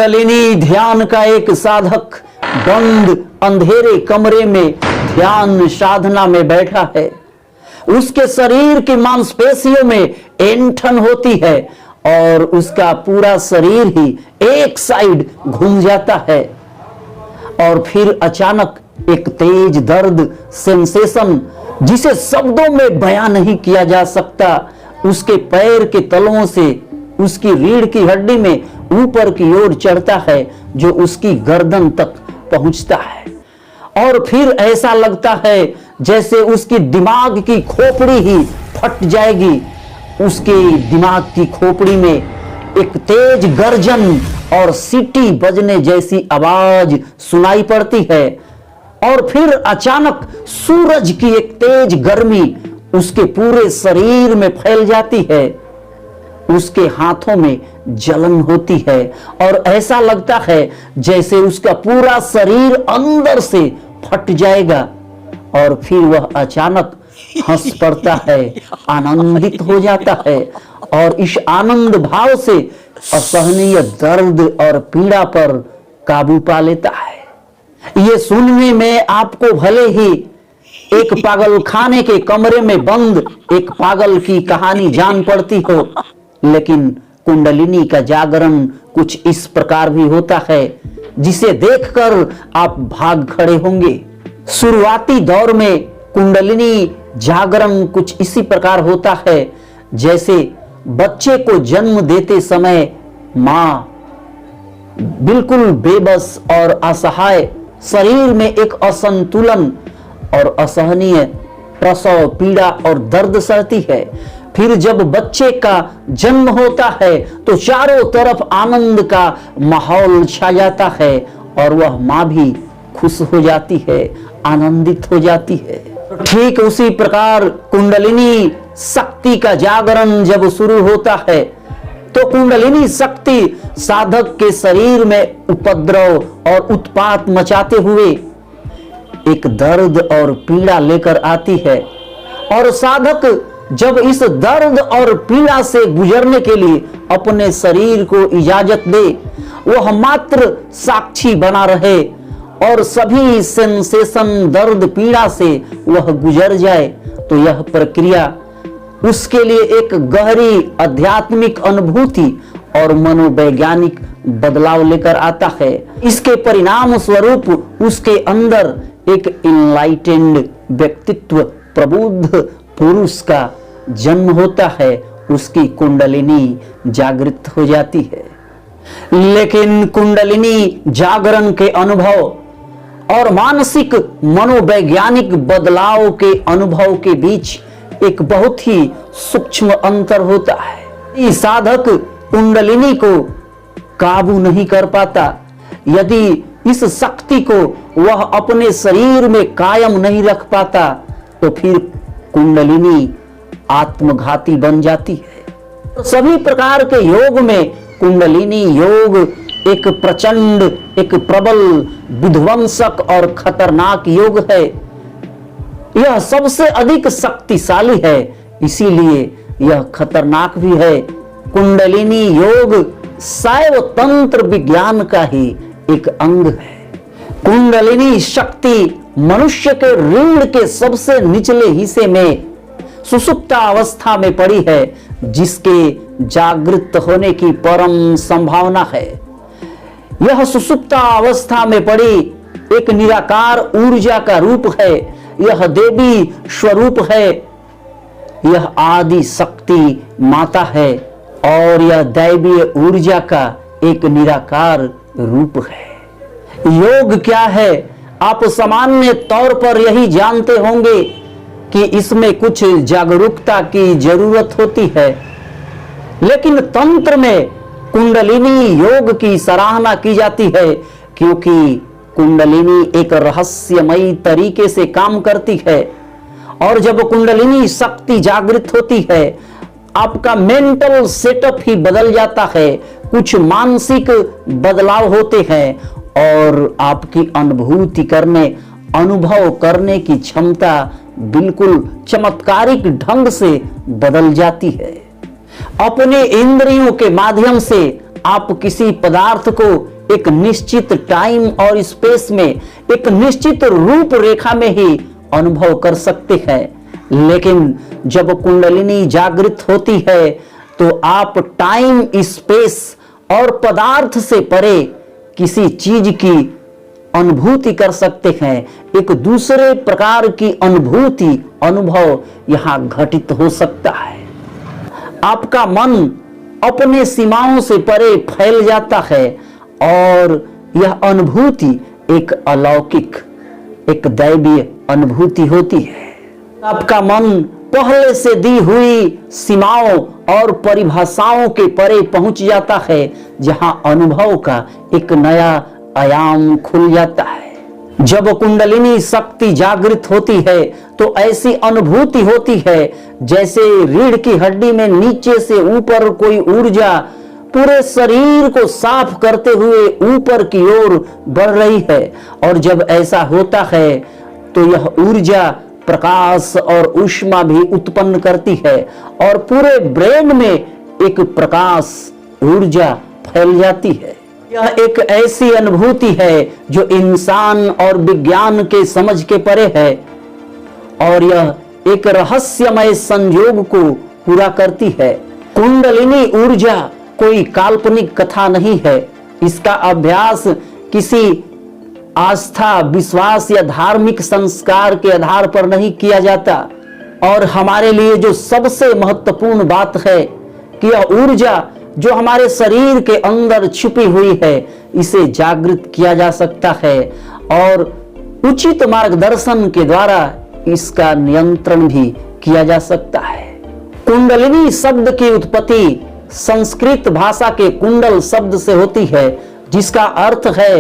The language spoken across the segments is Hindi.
कुंडलिनी ध्यान का एक साधक बंद अंधेरे कमरे में ध्यान साधना में बैठा है। उसके शरीर की मांसपेशियों में ऐंठन होती है और उसका पूरा शरीर ही एक साइड घूम जाता है और फिर अचानक एक तेज दर्द सेंसेशन जिसे शब्दों में बयां नहीं किया जा सकता उसके पैर के तलों से उसकी रीढ़ की हड्डी में ऊपर की ओर चढ़ता है जो उसकी गर्दन तक पहुंचता है और फिर ऐसा लगता है जैसे उसकी दिमाग की खोपड़ी ही फट जाएगी। उसके दिमाग की खोपड़ी में एक तेज गर्जन और सीटी बजने जैसी आवाज सुनाई पड़ती है और फिर अचानक सूरज की एक तेज गर्मी उसके पूरे शरीर में फैल जाती है। उसके हाथों में जलन होती है और ऐसा लगता है जैसे उसका पूरा शरीर अंदर से फट जाएगा और फिर वह अचानक हंस पड़ता है, आनंदित हो जाता है और इस आनंद भाव से असहनीय दर्द और पीड़ा पर काबू पा लेता है। ये सुनने में आपको भले ही एक पागल खाने के कमरे में बंद एक पागल की कहानी जान पड़ती हो, लेकिन कुंडलिनी का जागरण कुछ इस प्रकार भी होता है जिसे देखकर आप भाग खड़े होंगे। शुरुआती दौर में कुंडलिनी जागरण कुछ इसी प्रकार होता है जैसे बच्चे को जन्म देते समय मां बिल्कुल बेबस और असहाय, शरीर में एक असंतुलन और असहनीय प्रसव पीड़ा और दर्द सहती है। फिर जब बच्चे का जन्म होता है तो चारों तरफ आनंद का माहौल छा जाता है और वह मां भी खुश हो जाती है, आनंदित हो जाती है। ठीक उसी प्रकार कुंडलिनी शक्ति का जागरण जब शुरू होता है तो कुंडलिनी शक्ति साधक के शरीर में उपद्रव और उत्पात मचाते हुए एक दर्द और पीड़ा लेकर आती है और साधक जब इस दर्द और पीड़ा से गुजरने के लिए अपने शरीर को इजाजत दे, वह मात्र साक्षी बना रहे और सभी सेंसेशन दर्द पीड़ा से वह गुजर जाए तो यह प्रक्रिया उसके लिए एक गहरी आध्यात्मिक अनुभूति और मनोवैज्ञानिक बदलाव लेकर आता है। इसके परिणाम स्वरूप उसके अंदर एक इनलाइटेंड व्यक्तित्व, प्रबुद्ध पुरुष का जन्म होता है, उसकी कुंडलिनी जागृत हो जाती है। लेकिन कुंडलिनी जागरण के अनुभव और मानसिक मनोवैज्ञानिक बदलाव के अनुभव के बीच एक बहुत ही सूक्ष्म अंतर होता है। इस साधक कुंडलिनी को काबू नहीं कर पाता, यदि इस शक्ति को वह अपने शरीर में कायम नहीं रख पाता तो फिर कुंडलिनी आत्मघाती बन जाती है। सभी प्रकार के योग में कुंडलिनी योग एक प्रचंड, एक प्रबल, विध्वंसक और खतरनाक योग है। यह सबसे अधिक शक्तिशाली है, इसीलिए यह खतरनाक भी है। कुंडलिनी योग शैव तंत्र विज्ञान का ही एक अंग है। कुंडलिनी शक्ति मनुष्य के रीढ़ के सबसे निचले हिस्से में सुषुप्त अवस्था में पड़ी है, जिसके जागृत होने की परम संभावना है। यह सुषुप्त अवस्था में पड़ी एक निराकार ऊर्जा का रूप है। यह देवी स्वरूप है, यह आदि शक्ति माता है और यह दैवीय ऊर्जा का एक निराकार रूप है। योग क्या है? आप सामान्य तौर पर यही जानते होंगे कि इसमें कुछ जागरूकता की जरूरत होती है, लेकिन तंत्र में कुंडलिनी योग की सराहना की जाती है क्योंकि कुंडलिनी एक रहस्यमयी तरीके से काम करती है और जब कुंडलिनी शक्ति जागृत होती है आपका मेंटल सेटअप ही बदल जाता है, कुछ मानसिक बदलाव होते हैं और आपकी अनुभूति करने, अनुभव करने की क्षमता बिल्कुल चमत्कारिक ढंग से बदल जाती है। अपने इंद्रियों के माध्यम से आप किसी पदार्थ को एक निश्चित टाइम और स्पेस में, एक निश्चित रूपरेखा में ही अनुभव कर सकते हैं। लेकिन जब कुंडलिनी जागृत होती है तो आप टाइम, स्पेस और पदार्थ से परे किसी चीज की अनुभूति कर सकते हैं। एक दूसरे प्रकार की अनुभूति, अनुभव यहां घटित हो सकता है। आपका मन अपने सीमाओं से परे फैल जाता है और यह अनुभूति एक अलौकिक, एक दैवीय अनुभूति होती है। आपका मन पहले से दी हुई सीमाओं और परिभाषाओं के परे पहुंच जाता है, जहां अनुभव का एक नया आयाम खुल जाता है। जब कुंडलिनी शक्ति जागृत होती है तो ऐसी अनुभूति होती है जैसे रीढ़ की हड्डी में नीचे से ऊपर कोई ऊर्जा पूरे शरीर को साफ करते हुए ऊपर की ओर बढ़ रही है। और जब ऐसा होता है तो यह ऊर्जा प्रकाश और ऊष्मा भी उत्पन्न करती है और पूरे ब्रेन में एक प्रकाश ऊर्जा फैल जाती है। यह एक ऐसी अनुभूति है जो इंसान और विज्ञान के समझ के परे है और यह एक रहस्यमय संयोग को पूरा करती है। कुंडलिनी ऊर्जा कोई काल्पनिक कथा नहीं है। इसका अभ्यास किसी आस्था, विश्वास या धार्मिक संस्कार के आधार पर नहीं किया जाता। और हमारे लिए जो सबसे महत्वपूर्ण बात है कि यह ऊर्जा जो हमारे शरीर के अंदर छुपी हुई है, इसे जागृत किया जा सकता है और उचित मार्गदर्शन के द्वारा इसका नियंत्रण भी किया जा सकता है। कुंडलिनी शब्द की उत्पत्ति संस्कृत भाषा के कुंडल शब्द से होती है, जिसका अर्थ है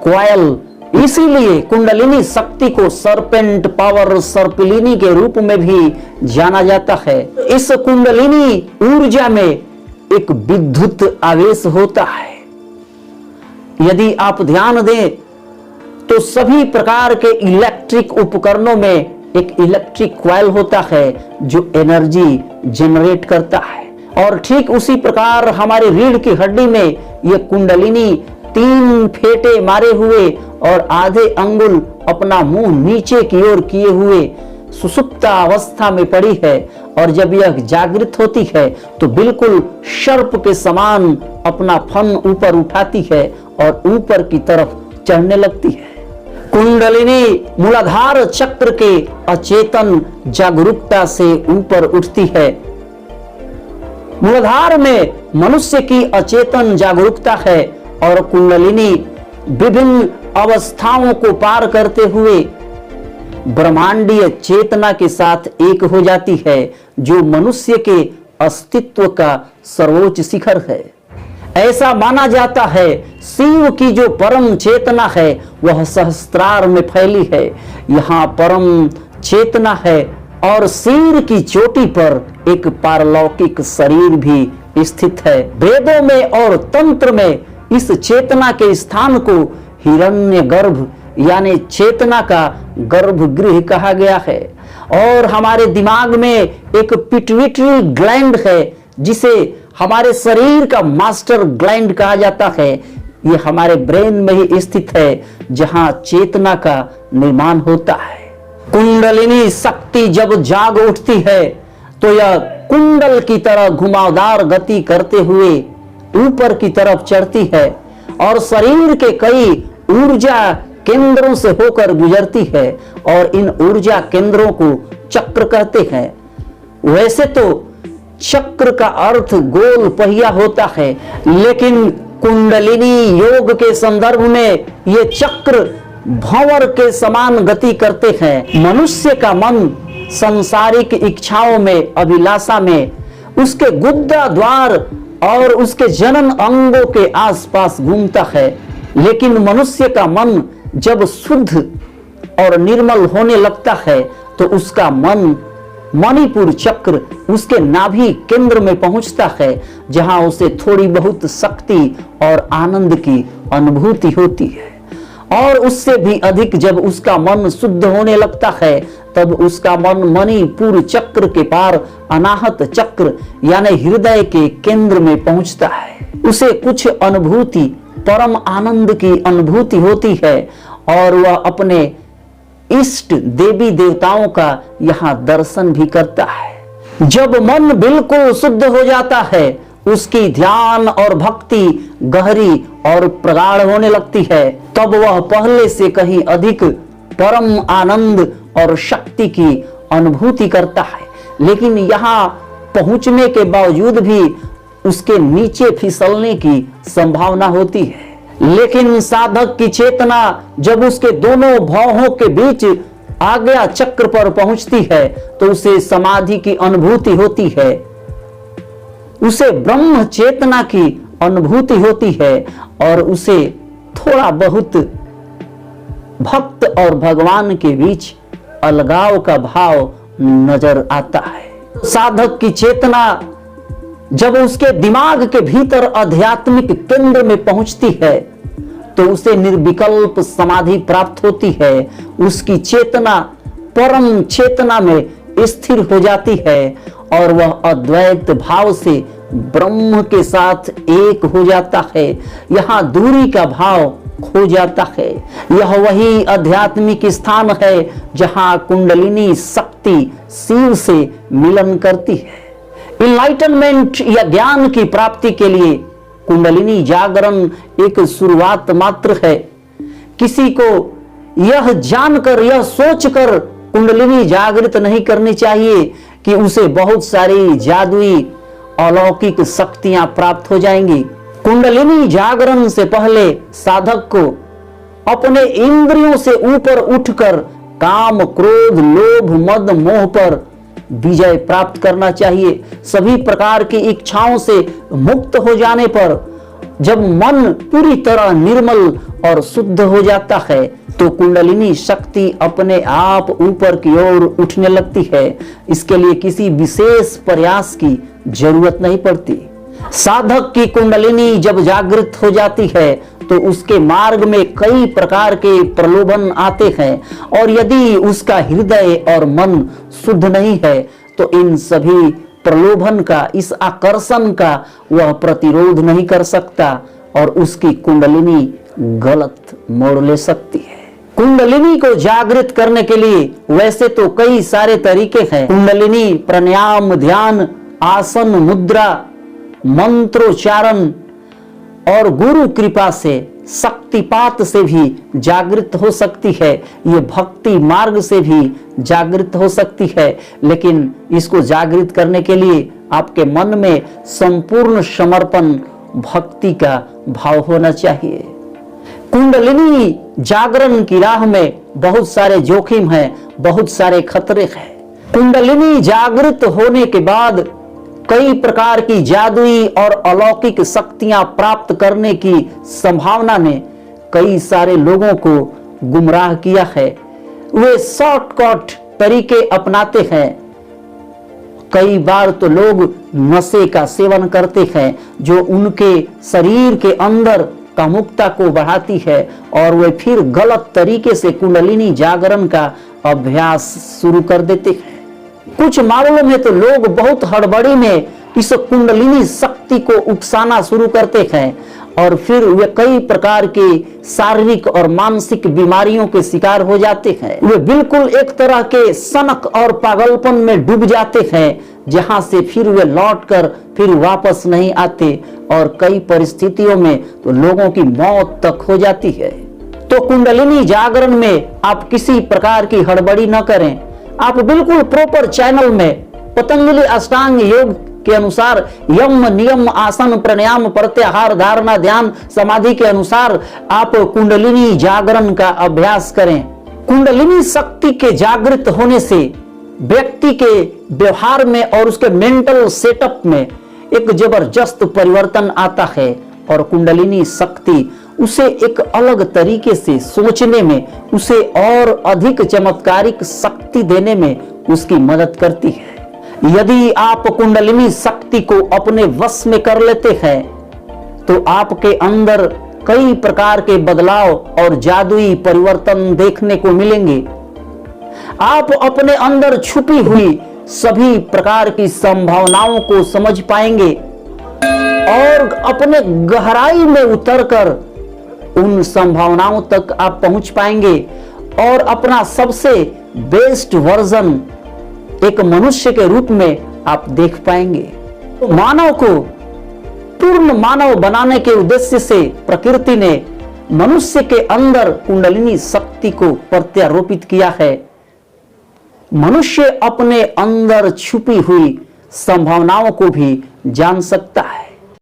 क्वायल। इसीलिए कुंडलिनी शक्ति को सर्पेंट पावर, सर्पिलिनी के रूप में भी जाना जाता है। इस कुंडलिनी ऊर्जा में एक विद्युत आवेश होता है। यदि आप ध्यान दें तो सभी प्रकार के इलेक्ट्रिक उपकरणों में एक इलेक्ट्रिक कॉइल होता है जो एनर्जी जनरेट करता है। और ठीक उसी प्रकार हमारे रीढ़ की हड्डी में ये कुंडलिनी 3 फेंटे मारे हुए और आधे अंगुल अपना मुंह नीचे की ओर किए हुए सुसुप्त अवस्था में पड़ी है। और जब यह जागृत होती है तो बिल्कुल सर्प के समान अपना फन ऊपर उठाती है और ऊपर की तरफ चढ़ने लगती है। कुंडलिनी मूलाधार चक्र के अचेतन जागरूकता से ऊपर उठती है। मूलाधार में मनुष्य की अचेतन जागरूकता है और कुंडलिनी विभिन्न अवस्थाओं को पार करते हुए ब्रह्मांडीय चेतना के साथ एक हो जाती है, जो मनुष्य के अस्तित्व का सर्वोच्च शिखर है। ऐसा माना जाता है शिव की जो परम चेतना है वह सहस्त्रार में फैली है। यहाँ परम चेतना है और सिर की चोटी पर एक पारलौकिक शरीर भी स्थित है। वेदों में और तंत्र में इस चेतना के स्थान को हिरण्यगर्भ यानी चेतना का गर्भगृह कहा गया है। और हमारे दिमाग में एक पिट्यूटरी ग्लैंड है जिसे हमारे शरीर का मास्टर ग्लैंड कहा जाता है। ये हमारे ब्रेन में ही स्थित है जहां चेतना का निर्माण होता है। कुंडलिनी शक्ति जब जाग उठती है तो यह कुंडल की तरह घुमावदार गति करते हुए ऊपर की तरफ चढ़ती है और शरीर के कई ऊर्जा केंद्रों से होकर गुजरती है और इन ऊर्जा केंद्रों को चक्र कहते हैं। वैसे तो चक्र का अर्थ गोल पहिया होता है, लेकिन कुंडलिनी योग के संदर्भ में ये चक्र भंवर के समान गति करते हैं। मनुष्य का मन सांसारिक इच्छाओं में, अभिलाषा में, उसके गुद्दा द्वार और उसके जनन अंगों के आसपास घूमता है। लेकिन मनुष्य का मन जब शुद्ध और निर्मल होने लगता है तो उसका मन मणिपुर चक्र उसके नाभि केंद्र में पहुंचता है, जहां उसे थोड़ी बहुत शक्ति और आनंद की अनुभूति होती है। और उससे भी अधिक जब उसका मन शुद्ध होने लगता है तब उसका मन मणिपुर चक्र के पार अनाहत चक्र यानी हृदय के केंद्र में पहुंचता है। उसे कुछ अनुभूति परम आनंद की अनुभूति होती है और वह अपने इष्ट देवी देवताओं का यहाँ दर्शन भी करता है। जब मन बिल्कुल शुद्ध हो जाता है, उसकी ध्यान और भक्ति गहरी और प्रगाढ़ होने लगती है, तब वह पहले से कहीं अधिक परम आनंद और शक्ति की अनुभूति करता है। लेकिन यहाँ पहुंचने के बावजूद भी उसके नीचे फिसलने की संभावना होती है। लेकिन साधक की चेतना जब उसके दोनों भौहों के बीच आज्ञा चक्र पर पहुंचती है तो उसे समाधि की अनुभूति होती है, उसे ब्रह्म चेतना की अनुभूति होती है और उसे थोड़ा बहुत भक्त और भगवान के बीच अलगाव का भाव नजर आता है। साधक की चेतना जब उसके दिमाग के भीतर आध्यात्मिक केंद्र में पहुंचती है तो उसे निर्विकल्प समाधि प्राप्त होती है। उसकी चेतना परम चेतना में स्थिर हो जाती है और वह अद्वैत भाव से ब्रह्म के साथ एक हो जाता है। यहाँ दूरी का भाव खो जाता है। यह वही आध्यात्मिक स्थान है जहाँ कुंडलिनी शक्ति शिव से मिलन करती है। इनलाइटनमेंट या ज्ञान की प्राप्ति के लिए कुंडलिनी जागरण एक शुरुआत मात्र है। किसी को यह जानकर, यह सोचकर कुंडलिनी जागृत नहीं करनी चाहिए कि उसे बहुत सारी जादुई अलौकिक शक्तियां प्राप्त हो जाएंगी। कुंडलिनी जागरण से पहले साधक को अपने इंद्रियों से ऊपर उठकर काम, क्रोध, लोभ, मद, मोह पर विजय प्राप्त करना चाहिए। सभी प्रकार की इच्छाओं से मुक्त हो जाने पर जब मन पूरी तरह निर्मल और शुद्ध हो जाता है तो कुंडलिनी शक्ति अपने आप ऊपर की ओर उठने लगती है। इसके लिए किसी विशेष प्रयास की जरूरत नहीं पड़ती। साधक की कुंडलिनी जब जागृत हो जाती है तो उसके मार्ग में कई प्रकार के प्रलोभन आते हैं और यदि उसका हृदय और मन शुद्ध नहीं है तो इन सभी प्रलोभन का, इस आकर्षण का वह प्रतिरोध नहीं कर सकता और उसकी कुंडलिनी गलत मोड़ ले सकती है। कुंडलिनी को जागृत करने के लिए वैसे तो कई सारे तरीके हैं। कुंडलिनी प्राणायाम, ध्यान, आसन, मुद्रा, मंत्रोच्चारण और गुरु कृपा से, शक्तिपात से भी जागृत हो सकती है। ये भक्ति मार्ग से भी जागृत हो सकती है। लेकिन इसको जागृत करने के लिए आपके मन में संपूर्ण समर्पण, भक्ति का भाव होना चाहिए। कुंडलिनी जागरण की राह में बहुत सारे जोखिम हैं, बहुत सारे खतरे हैं। कुंडलिनी जागृत होने के बाद कई प्रकार की जादुई और अलौकिक शक्तियां प्राप्त करने की संभावना ने कई सारे लोगों को गुमराह किया है। वे शॉर्टकट तरीके अपनाते हैं। कई बार तो लोग नशे का सेवन करते हैं जो उनके शरीर के अंदर कामुकता को बढ़ाती है और वे फिर गलत तरीके से कुंडलिनी जागरण का अभ्यास शुरू कर देते हैं। कुछ मामलों में तो लोग बहुत हड़बड़ी में इस कुंडलिनी शक्ति को उकसाना शुरू करते हैं और फिर वे कई प्रकार के शारीरिक और मानसिक बीमारियों के शिकार हो जाते हैं। वे बिल्कुल एक तरह के सनक और पागलपन में डूब जाते हैं जहां से फिर वे लौटकर फिर वापस नहीं आते और कई परिस्थितियों में तो लोगों की मौत तक हो जाती है। तो कुंडलिनी जागरण में आप किसी प्रकार की हड़बड़ी न करें। आप बिल्कुल प्रॉपर चैनल में पतंजलि अष्टांग योग के अनुसार यम, नियम, आसन, प्राणायाम, प्रत्याहार, धारणा, ध्यान, समाधि के अनुसार आप कुंडलिनी जागरण का अभ्यास करें। कुंडलिनी शक्ति के जागृत होने से व्यक्ति के व्यवहार में और उसके मेंटल सेटअप में एक जबरदस्त परिवर्तन आता है और कुंडलिनी शक्ति उसे एक अलग तरीके से सोचने में, उसे और अधिक चमत्कारिक शक्ति देने में उसकी मदद करती है। यदि आप कुंडलिनी शक्ति को अपने वश में कर लेते हैं तो आपके अंदर कई प्रकार के बदलाव और जादुई परिवर्तन देखने को मिलेंगे। आप अपने अंदर छुपी हुई सभी प्रकार की संभावनाओं को समझ पाएंगे और अपने गहराई में उतरकर उन संभावनाओं तक आप पहुंच पाएंगे और अपना सबसे बेस्ट वर्जन एक मनुष्य के रूप में आप देख पाएंगे। तो मानव को पूर्ण मानव बनाने के उद्देश्य से प्रकृति ने मनुष्य के अंदर कुंडलिनी शक्ति को प्रत्यारोपित किया है। मनुष्य अपने अंदर छुपी हुई संभावनाओं को भी जान सकता है।